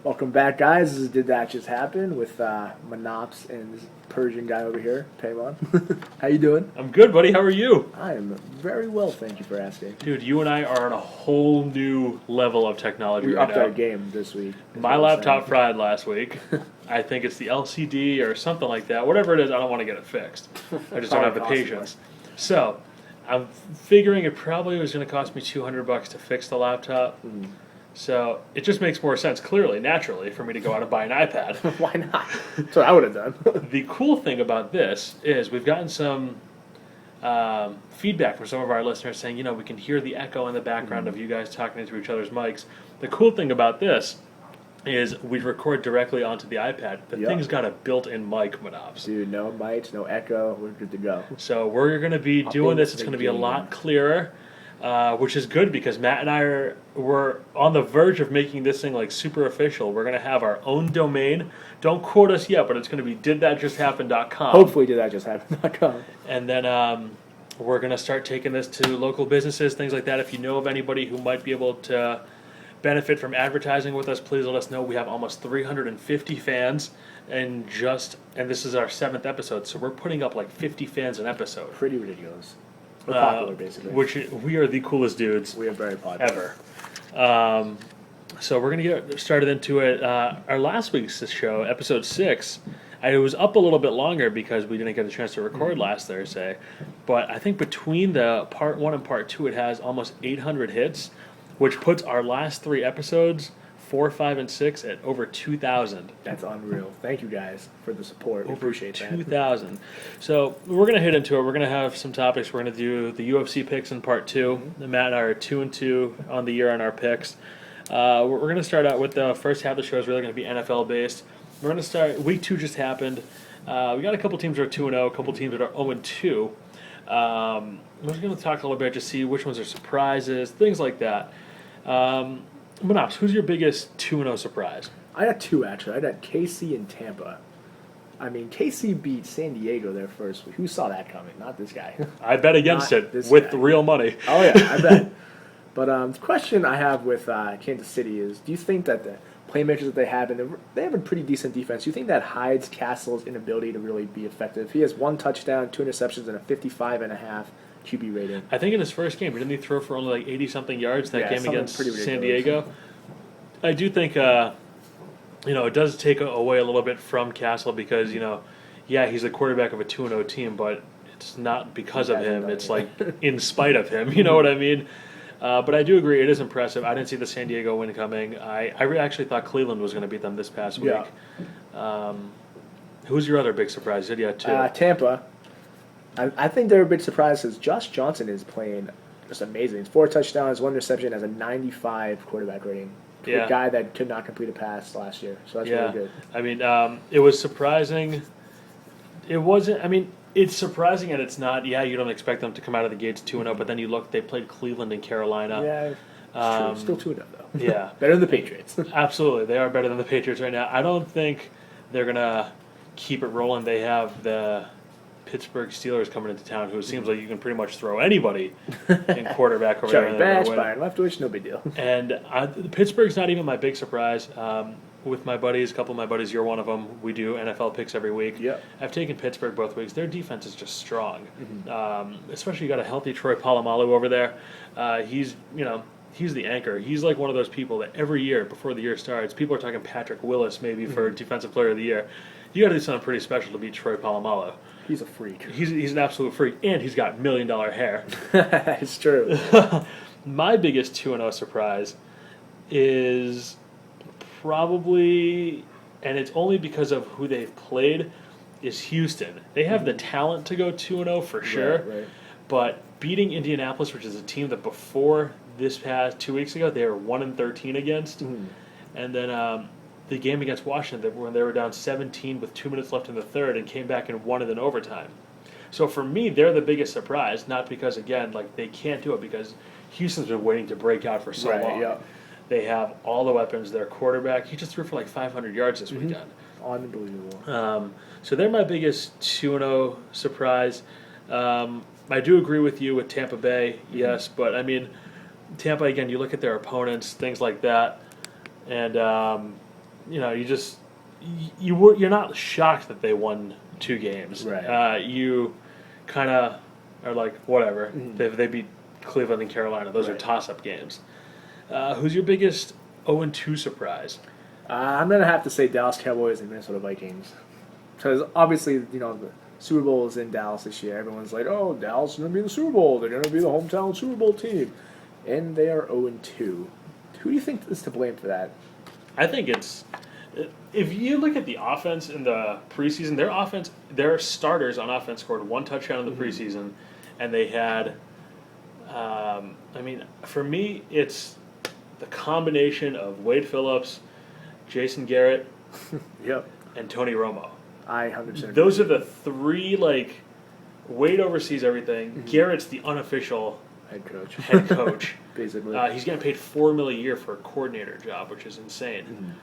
Welcome back, guys. This is Did That Just Happen with Monops and this Persian guy over here, Paymon. How you doing? I'm good, buddy. How are you? I am very well, thank you for asking. Dude, you and I are on a whole new level of technology We right upped now. our game this week. My laptop fried last week. I think it's the LCD or something like that. Whatever it is, I don't want to get it fixed. I just don't have the patience. So, I'm figuring it probably was going to cost me $200 to fix the laptop. So, it just makes more sense, clearly, naturally, for me to go out and buy an iPad. Why not? That's what I would have done. The cool thing about this is we've gotten some feedback from some of our listeners saying, we can hear the echo in the background of you guys talking into each other's mics. The cool thing about this is we record directly onto the iPad. The thing's got a built-in mic, Monops. Dude, no mics, no echo. We're good to go. So we're going to be doing this. It's going to be a lot clearer, which is good because Matt and I we're on the verge of making this thing like super official. We're going to have our own domain. Don't quote us yet, but it's going to be didthatjusthappen.com. Hopefully didthatjusthappen.com. And then we're going to start taking this to local businesses, things like that. If you know of anybody who might be able to benefit from advertising with us, please let us know. We have almost 350 fans, and this is our 7th episode, so we're putting up like 50 fans an episode. Pretty ridiculous. We're popular, basically. Which we are the coolest dudes we are very popular. ever. So we're going to get started into it. Our last week's show, episode 6, it was up a little bit longer because we didn't get a chance to record last Thursday. But I think between the part 1 and part 2, it has almost 800 hits, which puts our last 3 episodes, 4, 5, and 6, at over 2,000. That's unreal. Thank you guys for the support. We appreciate that. 2,000. So we're going to hit into it. We're going to have some topics. We're going to do the UFC picks in part 2. Matt and I are 2-2 on the year on our picks. We're going to start out with the first half of the show is really going to be NFL based. We're going to start. Week 2 just happened. We got a couple teams that are 2-0, a couple teams that are 0-2. We're just going to talk a little bit, just see which ones are surprises, things like that. Monops, who's your biggest 2-0 surprise? I got 2, actually. I got KC and Tampa. I mean, KC beat San Diego their first week. Who saw that coming? Not this guy. I bet against it with real money. Oh, yeah, I bet. But the question I have with Kansas City is, do you think that the playmakers that they have, and they have a pretty decent defense, do you think that hides Castle's inability to really be effective? He has 1 touchdown, 2 interceptions, and a 55.5 QB rating. I think in his first game, didn't he throw for only like 80-something yards that game against San Diego? I do think, it does take away a little bit from Castle because, he's the quarterback of a 2-0 team, but it's not because of him. It's like in spite of him. You know what I mean? But I do agree, it is impressive. I didn't see the San Diego win coming. I actually thought Cleveland was going to beat them this past week. Who's your other big surprise? You said you had 2. Tampa. I think they're a big surprise because Josh Johnson is playing just amazing. He's 4 touchdowns, 1 interception, has a 95 quarterback rating. A guy that could not complete a pass last year. So that's really good. I mean, it was surprising. It wasn't, it's surprising and it's not. Yeah, you don't expect them to come out of the gates 2-0, but then you look, they played Cleveland and Carolina. Yeah, it's true. Still 2-0, though. Yeah. Better than the Patriots. Absolutely. They are better than the Patriots right now. I don't think they're going to keep it rolling. They have the Pittsburgh Steelers coming into town, who it seems like you can pretty much throw anybody in quarterback over there. Batch, Byron Leftwich, no big deal. And Pittsburgh's not even my big surprise. With my buddies, a couple of my buddies, you're one of them. We do NFL picks every week. Yep. I've taken Pittsburgh both weeks. Their defense is just strong. Especially you got a healthy Troy Polamalu over there. He's the anchor. He's like one of those people that every year before the year starts, people are talking Patrick Willis maybe for Defensive Player of the Year. You got to do something pretty special to beat Troy Polamalu. He's a freak. He's an absolute freak, and he's got $1 million hair. It's true. My biggest 2-0 surprise is probably, and it's only because of who they've played, is Houston. They have the talent to go 2-0 for sure, right. But beating Indianapolis, which is a team that before this past 2 weeks ago, they were 1-13 against, and then the game against Washington when they were down 17 with 2 minutes left in the third and came back and won it in overtime. So for me, they're the biggest surprise, not because, again, like they can't do it, because Houston's been waiting to break out for so long. Yeah. They have all the weapons. Their quarterback, he just threw for like 500 yards this weekend. Unbelievable. So they're my biggest 2-0 surprise. I do agree with you with Tampa Bay, yes, but Tampa, again, you look at their opponents, things like that, and you're not shocked that they won 2 games. Right. You kind of are like, whatever. Mm-hmm. They beat Cleveland and Carolina. Those are Right. toss-up games. Who's your biggest 0-2 surprise? I'm gonna have to say Dallas Cowboys and Minnesota Vikings, because obviously the Super Bowl is in Dallas this year. Everyone's like, "Oh, Dallas is gonna be in the Super Bowl. They're gonna be the hometown Super Bowl team," and they are 0-2. Who do you think is to blame for that? I think it's if you look at the offense in the preseason, their starters on offense scored 1 touchdown in the preseason, and they had. For me, it's the combination of Wade Phillips, Jason Garrett, Yep, and Tony Romo. I 100%. Those are the 3. Wade oversees everything. Garrett's the unofficial head coach. basically. He's getting paid $4 million a year for a coordinator job, which is insane.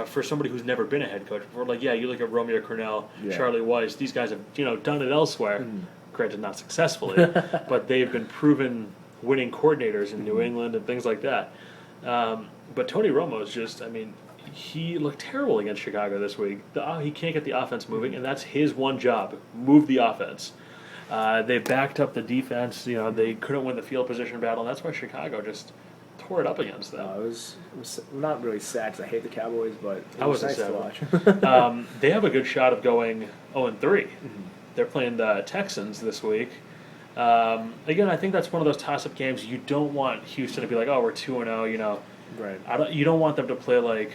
For somebody who's never been a head coach before, you look at Romeo Cornell, Yeah. Charlie Weiss. These guys have done it elsewhere. Granted, not successfully, but they've been proven winning coordinators in New England and things like that. But Tony Romo is just, he looked terrible against Chicago this week. He can't get the offense moving, and that's his one job: move the offense. They backed up the defense. They couldn't win the field position battle, and that's why Chicago just tore it up against them. It was not really sad because I hate the Cowboys, but it I was wasn't nice sad. to watch. They have a good shot of going 0-3. They're playing the Texans this week. Again, I think that's one of those toss-up games. You don't want Houston to be like, "Oh, we're 2-0." Right. You don't want them to play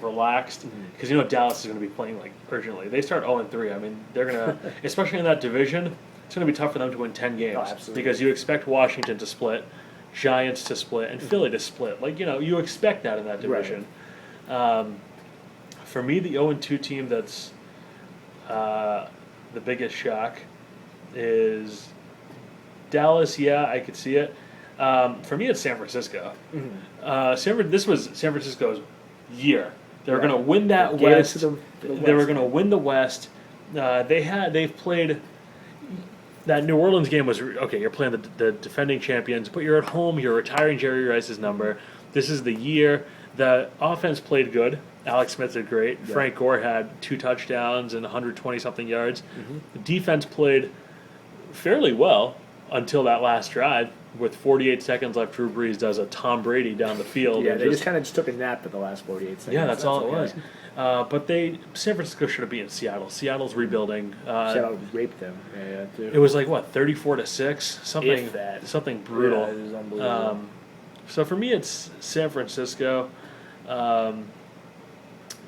relaxed because Dallas is going to be playing urgently. They start 0-3. They're going to, especially in that division, it's going to be tough for them to win 10 games absolutely. because you expect Washington to split, Giants to split, and Philly to split. You expect that in that division. Right. For me, the 0-2 team that's the biggest shock is Dallas. Yeah, I could see it. For me, it's San Francisco. This was San Francisco's year. They were going to win that West. They were going to win the West. They've played. That New Orleans game was okay. You're playing the defending champions, but you're at home. You're retiring Jerry Rice's number. This is the year. The offense played good. Alex Smith did great. Yeah. Frank Gore had 2 touchdowns and 120-something yards. The defense played fairly well until that last drive. With 48 seconds left, Drew Brees does a Tom Brady down the field. Yeah, they just kind of took a nap in the last 48 seconds. Yeah, that's all it was. But San Francisco should have beaten Seattle. Seattle's rebuilding. Seattle raped them. Yeah, too. It was 34-6, something brutal. Yeah, it was unbelievable. So for me, it's San Francisco. And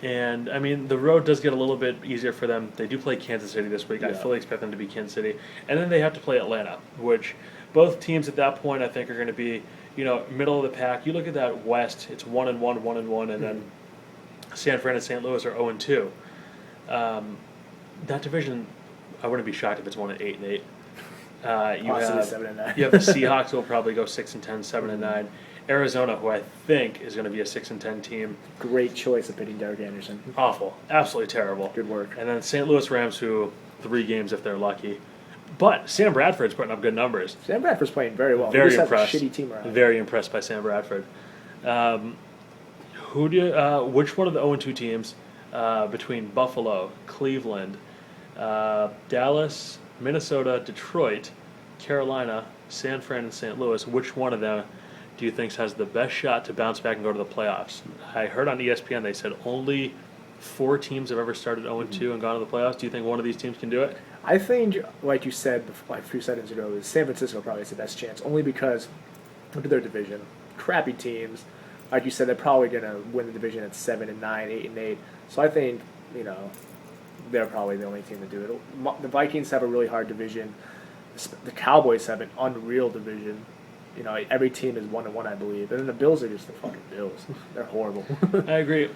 the road does get a little bit easier for them. They do play Kansas City this week. Yeah. I fully expect them to beat Kansas City, and then they have to play Atlanta, which both teams at that point I think are going to be, middle of the pack. You look at that West; it's 1-1, 1-1, and then San Fran and St. Louis are 0-2. That division, I wouldn't be shocked if it's 1-8 and 8. Possibly 7-9. You have the Seahawks will probably go 6-10, 7-9. Arizona, who I think is going to be a 6-10 team. Great choice of pitting Derek Anderson. Awful. Absolutely terrible. Good work. And then St. Louis Rams, who 3 games if they're lucky. But Sam Bradford's putting up good numbers. Sam Bradford's playing very well. Very he just impressed. Has a shitty team around. Very impressed by Sam Bradford. Which one of the 0-2 teams between Buffalo, Cleveland, Dallas, Minnesota, Detroit, Carolina, San Fran, and St. Louis, which one of them do you think has the best shot to bounce back and go to the playoffs? I heard on ESPN they said only 4 teams have ever started 0-2 and gone to the playoffs. Do you think one of these teams can do it? I think, like you said a few seconds ago, is San Francisco probably has the best chance, only because look at their division. Crappy teams. Like you said, they're probably going to win the division at 7-9, 8-8. So I think, they're probably the only team to do it. The Vikings have a really hard division. The Cowboys have an unreal division. Every team is 1-1, I believe. And then the Bills are just the fucking Bills. They're horrible. I agree.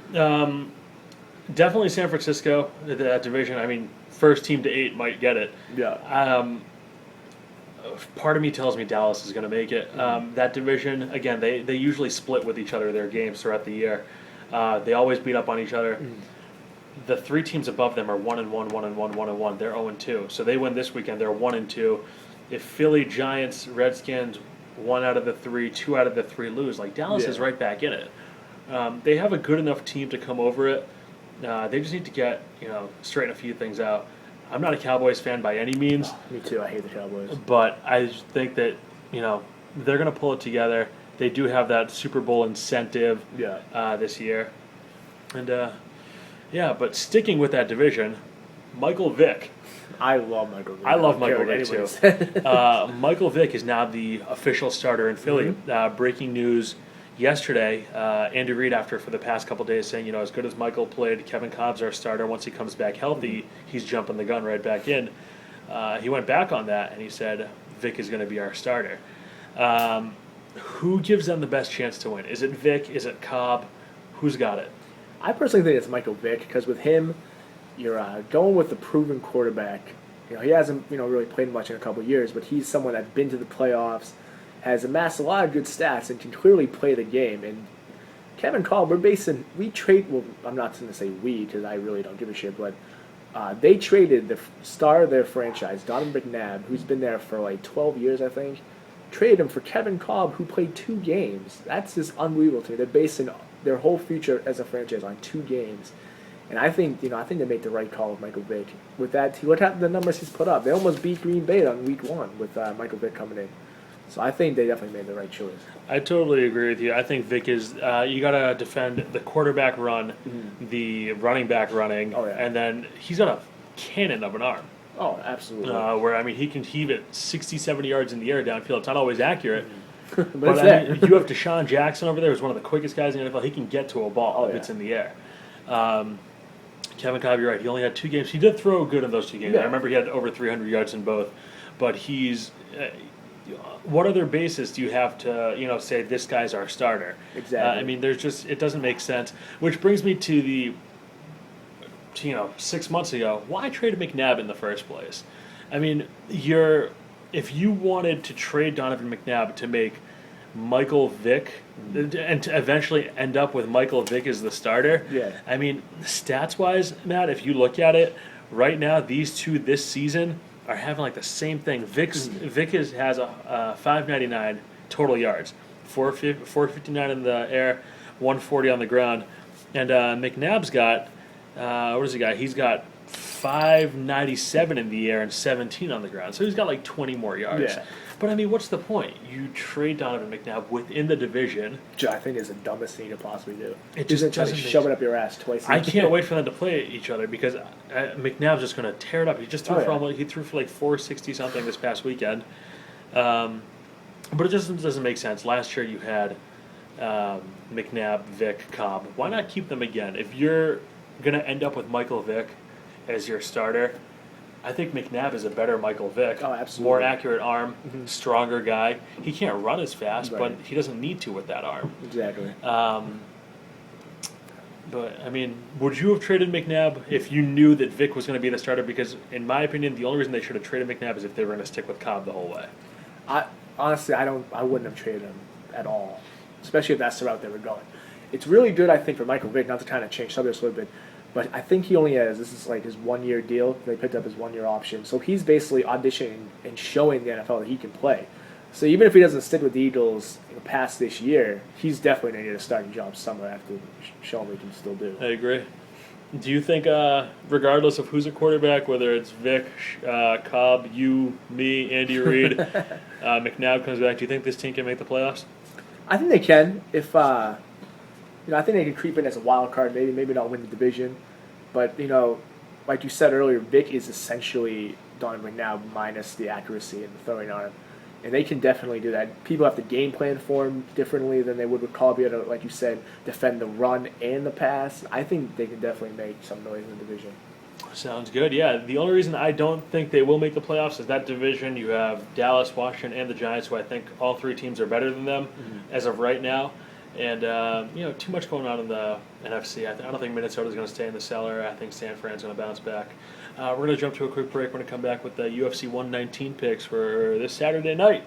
Definitely San Francisco, that division. First team to 8 might get it. Yeah. Part of me tells me Dallas is going to make it. That division, again, they usually split with each other their games throughout the year. They always beat up on each other. The 3 teams above them are 1-1, 1-1, 1-1. They're 0-2. So they win this weekend. They're 1-2. If Philly, Giants, Redskins, 1 out of the 3, 2 out of the 3 lose, Dallas is right back in it. They have a good enough team to come over it. They just need to get straighten a few things out. I'm not a Cowboys fan by any means, Me too. I hate the Cowboys. but I think that they're going to pull it together. They do have that Super Bowl incentive this year, and but sticking with that division, Michael Vick. I love Michael Vick. I love don't care Michael what Vick anyone too. says. Michael Vick is now the official starter in Philly. Breaking news yesterday: Andy Reid, after for the past couple days, saying as good as Michael played, Kevin Cobb's our starter. Once he comes back healthy, he's jumping the gun right back in. He went back on that and he said Vick is going to be our starter. Who gives them the best chance to win? Is it Vick? Is it Cobb? Who's got it? I personally think it's Michael Vick because with him, you're going with the proven quarterback. He hasn't really played much in a couple of years, but he's someone that's been to the playoffs, has amassed a lot of good stats, and can clearly play the game. And Kevin Cobb, we trade. Well, I'm not going to say we because I really don't give a shit, but they traded the star of their franchise, Donovan McNabb, who's been there for like 12 years, I think. Traded him for Kevin Cobb, who played 2 games. That's just unbelievable to me. They're basing their whole future as a franchise on 2 games. And I think they made the right call with Michael Vick. With that, look at the numbers he's put up. They almost beat Green Bay on week 1 with Michael Vick coming in. So I think they definitely made the right choice. I totally agree with you. I think Vick is you got to defend the quarterback run, the running back running, and then he's got a cannon of an arm. Oh, absolutely. Where he can heave it 60, 70 yards in the air downfield. It's not always accurate. but But it's there. you have Deshaun Jackson over there, who's one of the quickest guys in the NFL. He can get to a ball if it's in the air. Kevin Cobb, you're right. He only had 2 games. He did throw good in those 2 games. Yeah. I remember he had over 300 yards in both. But he's what other basis do you have to say this guy's our starter? Exactly. It doesn't make sense. Which brings me to the 6 months ago, why trade McNabb in the first place? If you wanted to trade Donovan McNabb to make Michael Vick and to eventually end up with Michael Vick as the starter, stats wise, Matt, if you look at it right now, these two this season are having like the same thing. Vick has a 599 total yards, 459 in the air, 140 on the ground, and McNabb's got what does he got? He's got 597 in the air and 17 on the ground. So he's got like 20 more yards. Yeah. But what's the point? You trade Donovan McNabb within the division. Which I think is the dumbest thing you could possibly do. It just try to doesn't shove it up your ass twice. I can't wait for them to play each other because McNabb's just going to tear it up. He just threw he threw for like 460 something this past weekend. But it just doesn't make sense. Last year you had McNabb, Vick, Cobb. Why not keep them again? If you're going to end up with Michael Vick as your starter, I think McNabb is a better Michael Vick. Oh, absolutely. More accurate arm, stronger guy. He can't run as fast, Right. but he doesn't need to with that arm. Exactly. But would you have traded McNabb if you knew that Vick was going to be the starter? Because in my opinion, the only reason they should have traded McNabb is if they were going to stick with Cobb the whole way. Honestly, I wouldn't have traded him at all, especially if that's the route they were going. It's really good, I think, for Michael Vick, not to kind of change subjects a little bit, but I think he only has, this is like his 1-year deal. They picked up his 1-year option. So he's basically auditioning and showing the NFL that he can play. So even if he doesn't stick with the Eagles past this year, he's definitely going to get a starting job somewhere after showing what he can still do. I agree. Do you think, regardless of who's a quarterback, whether it's Vick, Cobb, you, me, Andy Reid, McNabb comes back, do you think this team can make the playoffs? I think they can. If I think they can creep in as a wild card, maybe not win the division, but like you said earlier, Vick is essentially Donovan McNabb minus the accuracy and the throwing arm, and they can definitely do that. People have to game plan for him differently than they would with Cobb, be able to, like you said, defend the run and the pass. I think they can definitely make some noise in the division. Sounds good. Yeah, the only reason I don't think they will make the playoffs is that division. You have Dallas, Washington, and the Giants, who I think all 3 teams are better than them as of right now. And, too much going on in the NFC. I don't think Minnesota's going to stay in the cellar. I think San Fran's going to bounce back. We're going to jump to a quick break. We're going to come back with the UFC 119 picks for this Saturday night.